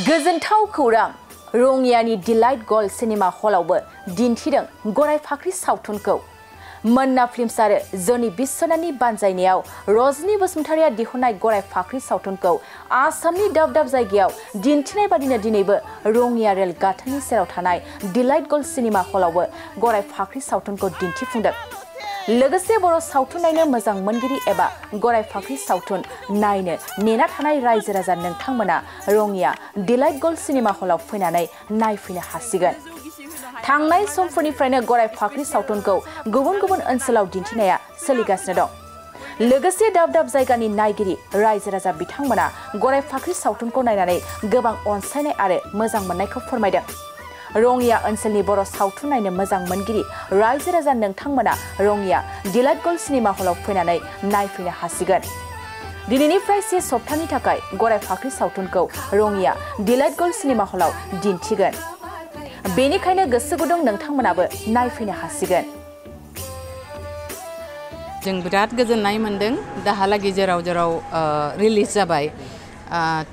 गोजोनथाव खौरां रङियानि delight gold cinema हलावबो दिन्थिदों गराय फाख्रि सावथुनखौ मन्ना फिल्म्स आरो जनि बिस्वनाथनि बानजायनायाव रजनी बसुमतारिया दिहुननाय गराय फाख्रि सावथुनखौ आसामनि दाब दाब जायगायाव दिन्थिनाय बादिनो दिनैबो रङिया रेल गाथोननि सेराव थानाय डिलाइट गोल्ड सिनेमा हलावबो गराय फाख्रि सावथुनखौ दिन्थिफुंदों लोगोसे बर' सावथुन नायनो मोजां मोनगिरि एबा गराय फाख्रि सावथुन नायनो नेना थानाय रायजो राजा नोंथांमोना रङिया डिलाइट गोल्ड सिनेमा हलाव फैनानै नायफैनो हासिगोन थांनाय समफोरनिफ्रायनो गराय फाख्रि सावथुनखौ गुबुन गुबुन ओनसोलाव दिन्थिनाया सोलिगासिनो दं लोगोसे दाब दाब जायगानि नायगिरि रायजो राजा बिथांमोना गराय फाख्रि सावथुनखौ नायनानै गोबां अनसायनाय आरो मोजां मोननायखौ फोरमायदों रङिया ओनसोलनि बर' सावथुन नायनो मोजां मोनगिरि रायजो राजा नोंथांमोना रङिया डिलाइट गोल्ड सिनेमा हलाव फैनानै नायफैनो हासिगोन दिनैनिफ्राय से सप्ताहनि थाखाय गराय फाख्रि सावथुनखौ रङिया डिलाइट गोल्ड सिनेमा हलाव दिन्थिगोन बेनिखायनो गोसो गुदुं नोंथांमोनाबो नायफैनो हासिगोन जों बिराद गोजोननाय मोनदों दाहालागै जेराव जेराव रिलिज जाबाय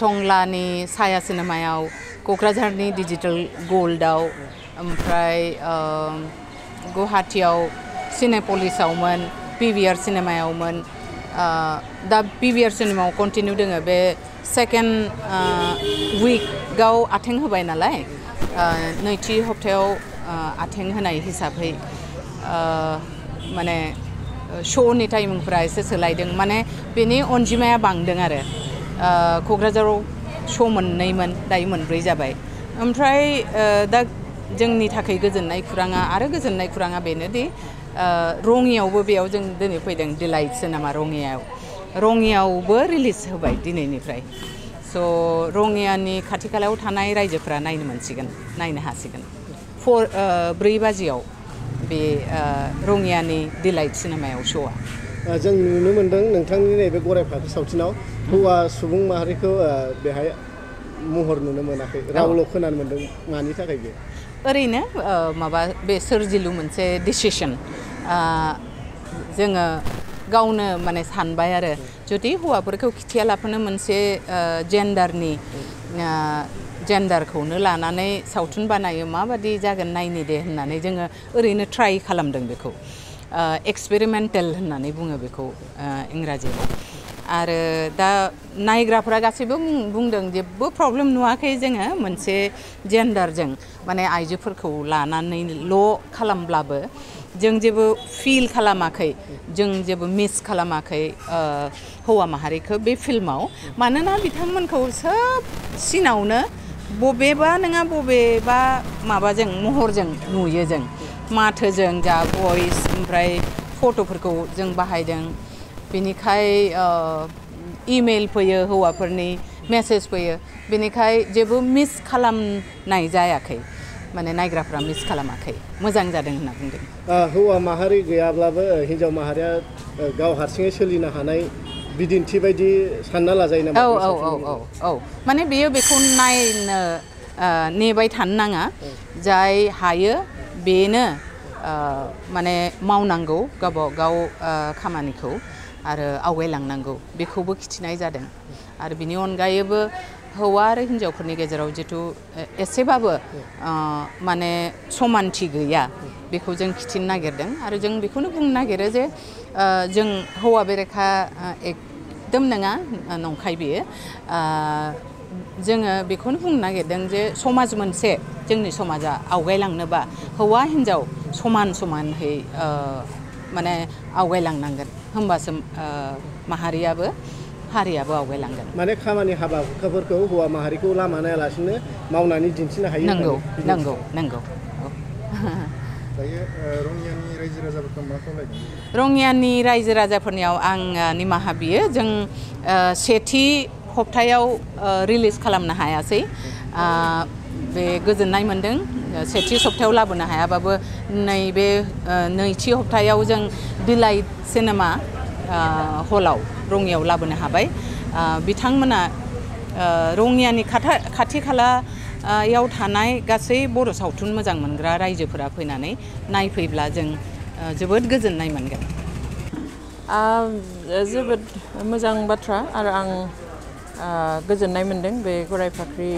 टंलानि साया सिनेमायाव क'क्राझारनि डिजिटेल गोल्डआव ओमफ्राय गुवाहाटीयाव सिनेपलिसावमोन पिभिआर सिनेमायावमोन दा पिभिआर सिनेमायाव कन्टिनिउ दोङो बे सेकेन्ड उइकआव आथें होबाय नालाय नैथि हप्तायाव आथें होनाय हिसाबै माने श'नि टाइमिंफोरा एसे सोलायदों माने बेनि अनजिमाया बांदों आरो क'क्राझाराव श' मोननैमोन दायो मोनब्रै जाबाय ओमफ्राय दा जोंनि थाखाय गोजोननाय खौराङा बेनोदि रङियावबो बेयाव जों दिनै फैदों डिलाइट सिनेमा रङियावबो रिलिज होबाय दिनैनिफ्राय स' रङियानि खाथि खालायाव थानाय रायजोफोरा नायनो हासिगोन 4 बाजियाव बे रङियानि डिलाइट सिनेमायाव श'आ जों नुनो मोनदों नोंथांनि नैबे गराय फाख्रि सावथुनाव हौवा सुबुं माहारिखौ बेहाय महर नुनो मोनाखै रावल' खोनानो मोनदों मानि थाखाय बे ओरैनो माबा बे सोरजिलु मोनसे डिसिसन जोङो गावनो माने सानबाय आरो जुदि हौवाफोरखौ खिथियालाफानो मोनसे जेन्डारखौनो लानानै सावथुन बानायो माबादि जागोन नायनि दे होननानै जोङो ओरैनो ट्राइ खालामदों बेखौ एक्सपेरिमेन्टेल होननानै बुङो बेखौ इंराजियाव आरो दा नायग्राफोरा गासैबो बुंदों जेबो प्रब्लेम नुवाखै जोङो मोनसे जेन्डारजों माने आइजोफोरखौ लानानैल' खालामब्लाबो जों जेबो फिल खालामाखै जों जेबो मिस खालामाखै हौवा माहारिखौ बे फिल्माव मानोना बिथांमोनखौ सोब सिनावनो बबेबा नङा बबेबा माबाजों महरजों नुयो जों माथोजों जा भइस ओमफ्राय फट'फोरखौ जों बाहायदों बेनिखाय इमेल फैयो हौवाफोरनि मेसेज फैयो बेनिखाय जेबो मिस खालामनाय जायाखै माने नायग्राफ्रा मिस खालामाखै मोजां जादों होनना बुंदों हौवा माहारि गैयाब्लाबो हिन्जाव माहारिया गाव हारसिङै सोलिनो हानाय बिदिन्थि बायदि सानना लाजायो नामा औ माने बेखौ नायनो नेबाय थानो नाङा जाय हायो बेनो माने मावनांगौ गाव खामानिखौ आरो आवगायलांनांगौ बेखौबो खिथिनाय जादों आरो बिनि अनगायैबो हौवा आरो हिन्जावफोरनि गेजेराव जिथु एसेबाबो माने समानथि गैया बेखौ जों खिथिनो नागिरदों आरो जों बेखौनो बुंनो नागिरो जे जों हौवा बेरेखा एकदम नङा नंखाय बेयो जोङो बेखौनो बुंनो नागिरदों जे समाज मोनसे जोंनि समाजा आवगायलांनोबा हौवा हिन्जाव समानहै माने आवगायलांनांगोन होमबासो माहारियाबो हारियाबो आवगायलांगोन माने खामानि हाबा हुखाफोरखौ हौवा माहारिखौ लामा नायालासिनो मावनानै दिन्थिनो हायो नंगौ दायो रङियानि रायजो राजाफोरखौ मा खावलायदों रङियानि रायजो राजाफोरनियाव आं निमाहा बियो जों सेथि हप्तायाव रिलिज खालामनो हायासै बे गोजोननाय मोनदों सेथि सप्तायाव लाबोनो हायाबाबो नैबे नैथि हप्तायाव जों डिलाइट सिनेमा हलाव रङियाव लाबोनो हाबाय बिथांमोना रङियानि खाथि खालायाव थानाय गासै बर' सावथुन मोजां मोनग्रा रायजोफोरा फैनानै नायफैब्ला जों जोबोद गोजोननाय मोनगोन जोबोद मोजां बाथ्रा आरो आं गोजोननाय मोनदों बे गराय फाख्रि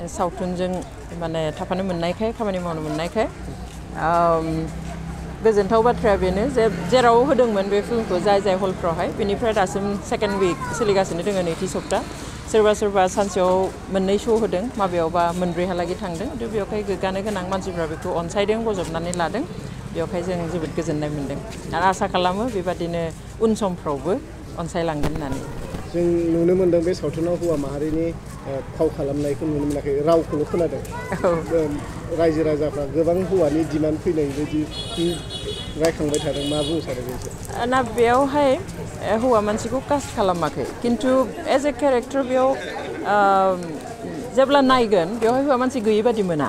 सावथुनजों माने थाफानो मोननायखाय खामानि मावनो मोननायखाय गोजोनथाव बाथ्राया बेनो जे जेराव होदोंमोन बे फिल्मखौ जाय हलफ्रावहाय बेनिफ्राय दासिम सेकेन्ड उइक सोलिगासिनो दङ नैथि सप्ता सोरबा सानसेयाव मोननै शो होदों माबेयावबा मोनब्रैहालागै थांदों बेवहाय गोग्गानो गोनां मानसिफ्रा बेखौ अनसायदों बजबनानै लादों बेवहाय जों जोबोद गोजोननाय मोनदों आरो आसा खालामो बेबादिनो उन समफ्रावबो अनसायलांगोन होननानै जों नुनो मोनदों बे सावथुनाव हौवा माहारिनि फाव खालामनायखौ नुनो मोनाखै रावखौल' खोनादों रायजो राजाफ्रा गोबां हौवानि डिमान्ड फैनाय बायदि रायखांबाय थादों मा बुंनो सानो बेसो ना बेयावहाय हौवा मानसिखौ कास्ट खालामाखै खिन्थु एज ए केरेक्टार बेयाव जेब्ला नायगोन बेवहाय हौवा मानसि गैयै बादि मोना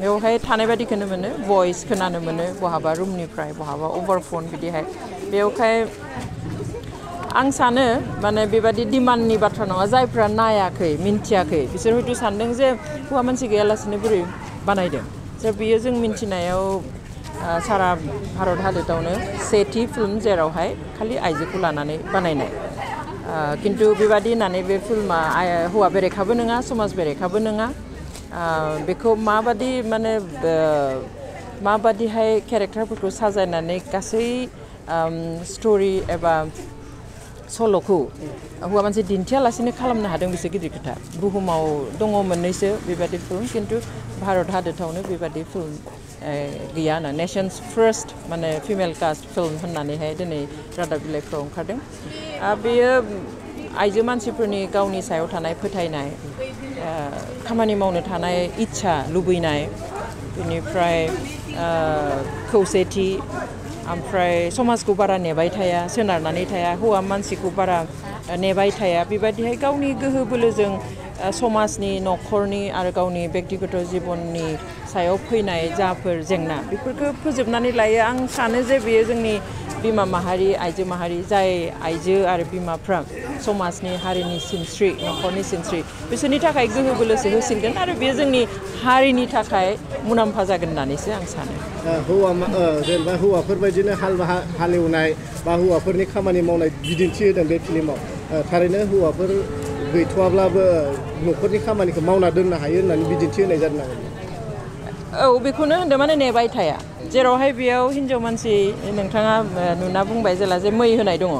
बेवहाय थानाय बादिखौनो मोनो भइस खोनानो मोनो बहाबा रुमनिफ्राय बहाबा अभार फन बिदिहाय बेवहाय आं सानो माने बेबादि डिमान्डनि बाथ्रा नङा जायफ्रा नायाखै मिन्थियाखै बिसोर हयथ' सानदों जे हौवा मानसि गैयालासिनो बोरै बानायदों जे बियो जों मिन्थिनायाव सारा भारत हादरावनो सेथि फिल्म जेरावहाय खालि आइजोखौ लानानै बानायनाय खिन्थु बेबादि होननानै बे फिल्मा हौवा बेरेखाबो नङा समाज बेरेखाबो नङा बेखौ माबादि माने माबादिहाय केरेक्टारफोरखौ साजायनानै गासै स्ट'रि एबा सल'खौ हौवा मानसि दिन्थियालासिनो खालामनो हादों बिसोर गिदिर खोथा बुहुमाव दङ मोननैसो बेबादि फिल्म खिन्थु भारत हादरावनो बेबादि फिल्म गैया ना नेशन्स फार्स्ट माने फिमेल कास्ट फिल्म होननानैहाय दिनै रादाब बिलाइफ्राव ओंखारदों बेयो आइजो मानसिफोरनि गावनि सायाव थानाय फोथायनाय खामानि मावनो थानाय इच्छा लुबैनाय बेनिफ्राय खौसेथि ओमफ्राय समाजखौ बारा नेबाय थाया सोनारनानै थाया हौवा मानसिखौ बारा नेबाय थाया बेबायदिहाय गावनि गोहो बोलोजों समाजनि न'खरनि आरो गावनि बेक्तिगत जिबननि सायाव फैनाय जाफोर जेंना बेफोरखौ फोजोबनानै लायो आं सानो जे बेयो जोंनि बिमा माहारि आइजो माहारि जाय आइजो आरो बिमाफ्रा समाजनि हारिनि सिनस्रि न'खरनि सिनस्रि बिसोरनि थाखाय गोहो बोलोसो होसिनगोन आरो बेयो जोंनि हारिनि थाखाय मुलाम्फा जागोन होननानैसो आं सानो जेनेबा हौवाफोरबायदिनो हालेवनाय बा हौवाफोरनि खामानि मावनाय बिदिन्थि होदों बे फिल्माव थारैनो हौवाफोर गैथ'वाब्लाबो न'खरनि खामानिखौ मावना दोननो हायो होननानै बिदिन्थि होनाय जादों नामा औ बेखौनो होनदों माने नेबाय थाया जेरावहाय बेयाव हिन्जाव मानसि नोंथाङा नुना बुंबाय जेला जे मै होनाय दङ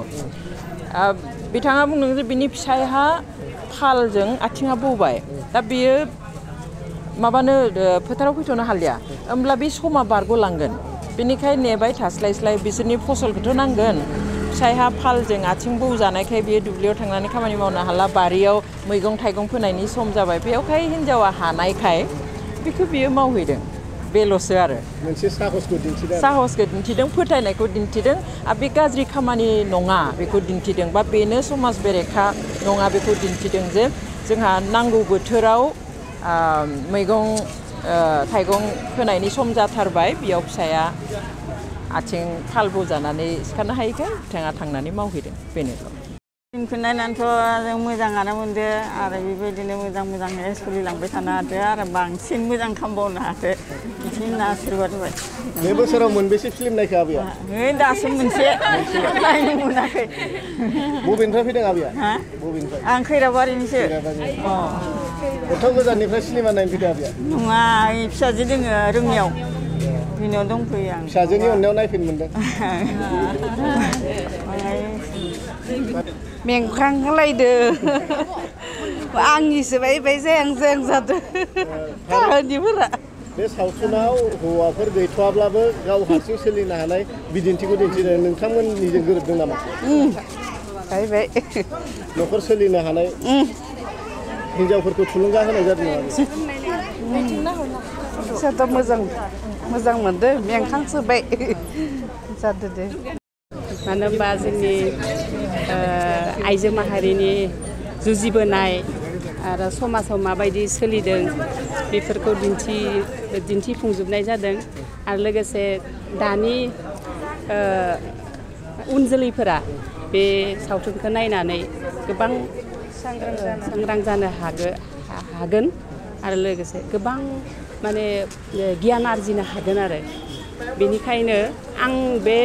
बिथाङा बुंदों जे बिनि फिसायहा फालजों आथिङा बौबाय दा बियो माबानो फोथाराव फैथ'नो हालिया होमब्ला बे समा बारग'लांगोन बेनिखायनो नेबाय थास्लायस्लाय बिसोरनि फसलखौथ' नांगोन फिसायहा फालजों आथिं बौजानायखाय बियो दुब्लियाव थांनानै खामानि मावनो हाला बारियाव मैगं थाइगं फोनायनि सम जाबाय बेयावहाय हिन्जावा हानायखाय बेखौ बियो मावहैदों बेल'सो आरो मोनसे साहसखौ दिन्थिदों फोथायनायखौ दिन्थिदों आरो बे गाज्रि खामानि नङा बेखौ दिन्थिदों बा बेनो समाज बेरेखा नङा बेखौ दिन्थिदों जे जोंहा नांगौ बोथोराव मैगं थाइगं फोनायनि सम जाथारबाय बेयाव फिसाया आथिं फाल बजानानै सिखारनो हायैखाय बिथाङा थांनानै मावहैदों बेनो फिल्मखौ नायनानैथ' जों मोजाङानो मोनदो आरो बेबायदिनो मोजाङै सोलिलांबाय थानो हादो आरो बांसिन मोजां खालामबावनो हादो बिदि होनना आशीर्बाद होबाय बे बोसोराव मोनबेसे फिल्म नायखो आबैया दासो मोनसे नायनो मोनाखै बबेनिफ्राय फैदों आबैया बबेनिफ्राय आं खैराबारिनिसो एथ' गोजाननिफ्राय सिनेमा नायनो फैदों आबैया नङा फिसाजो दोङो रोंनियाव बिनियाव दंफैयो आं फिसाजोनि अननायाव नायफैनो मोनदों मेंखांलायदो आंनिसो बाय जायां जादों काहानिफोरा बे सावथुनाव हौवाफोर गैथ'वाब्लाबो गाव हारसिं सोलिनो हानाय बिदिन्थिखौ दिन्थिदों नोंथांमोननिजों गोरोबदों नामा बाय न'खर सोलिनो हानाय हिन्जावफोरखौ थुलुंगा होनाय जादों नामा मोजां मोनदों मेंखांसोबाय जादो दे मानो होनबा जोंनि आइजो माहारिनि जुजिबोनाय आरो समाजाव माबायदि सोलिदों बेफोरखौ दिन्थिफुंजोबनाय जादों आरो लोगोसे दानि उन जोलैफोरा बे सावथुनखौ नायनानै गोबां सांग्रां जानो हागोन आरो लोगोसे गोबां माने गियान आरजिनो हागोन आरो बेनिखायनो आं बे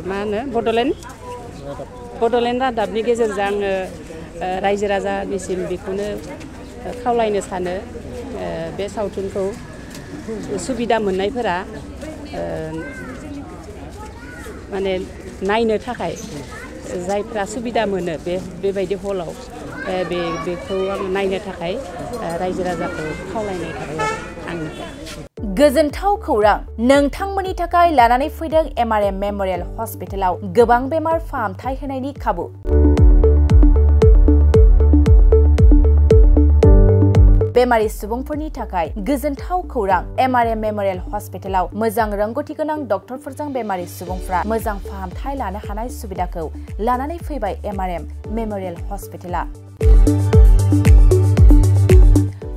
मा होनो बड'लेण्ड रादाबनि गेजेरजों आङो रायजो राजानिसिम बेखौनो खावलायनो सानो बे सावथुनखौ सुबिदा मोननायफोरा माने नायनो थाखाय जायफ्रा सुबिदा मोनो बेबायदि हलाव बेखौ आं नायनो थाखाय रायजो राजाखौ खावलायनाय थाबाय आंनिफ्राय गोजोनथाव खौरां नोंथांमोननि थाखाय लानानै फैदों MRM मेमोरियेल हस्पिटालाव गोबां बेमार फाहामथाय होनायनि खाबु बेमारि सुबुंफोरनि थाखाय गोजोनथाव खौरां MRM मेमोरियेल हस्पिटालाव मोजां रोंगौथि गोनां डक्टरफोरजों बेमारि सुबुंफ्रा मोजां फाहामथाय लानो हानाय सुबिदाखौ लानानै फैबाय MRM मेमोरियेल हस्पिटाला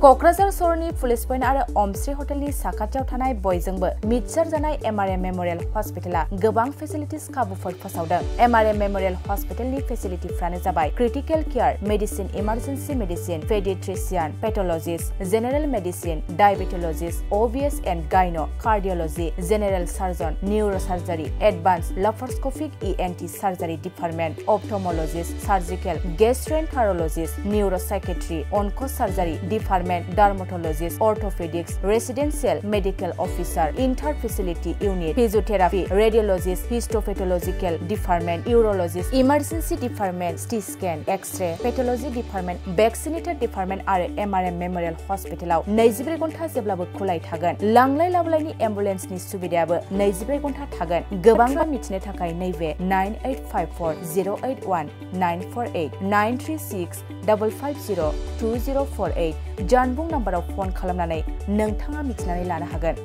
क'क्राझार सहरनि पुलिस पइन्ट आरो अमश्री हटेलनि साखाथियाव थानाय बयजोंबो मिथिसार जानाय MRM मेमोरियेल हस्पिटाला गोबां फेसिलिटिस खाबुफोर फोसावदों MRM मेमोरियेल हस्पिटालनि फेसिलिटिफ्रानो जाबाय critical care medicine emergency medicine paediatrician pathologist general medicine diabetologist OBS and gynae cardiology general surgeon neurosurgery advance laparoscopic ENT surgery department ophthalmologist surgical gastroenterologist neuropsychiatry onco surgery department dermatologist, orthopedics, residential medical officer, inter-facility unit, physiotherapy, radiologist, histopathological department, urologist, emergency department, CT scan, X-ray, pathology department, vaccinator department आरो MRM मेमोरियेल हस्पिटालाव 24 घन्टा जेब्लाबो खुलाय थागोन लांलाय लाबोलायनि एम्बुलेन्सनि सुबिदायाबो 24 घन्टा थागोन गोबां मिथिनो थाखाय नैबे 9854081948 936550204 जानबुं नाम्बाराव फन खालामनानै नोंथाङा मिथिनानै लानो हागोन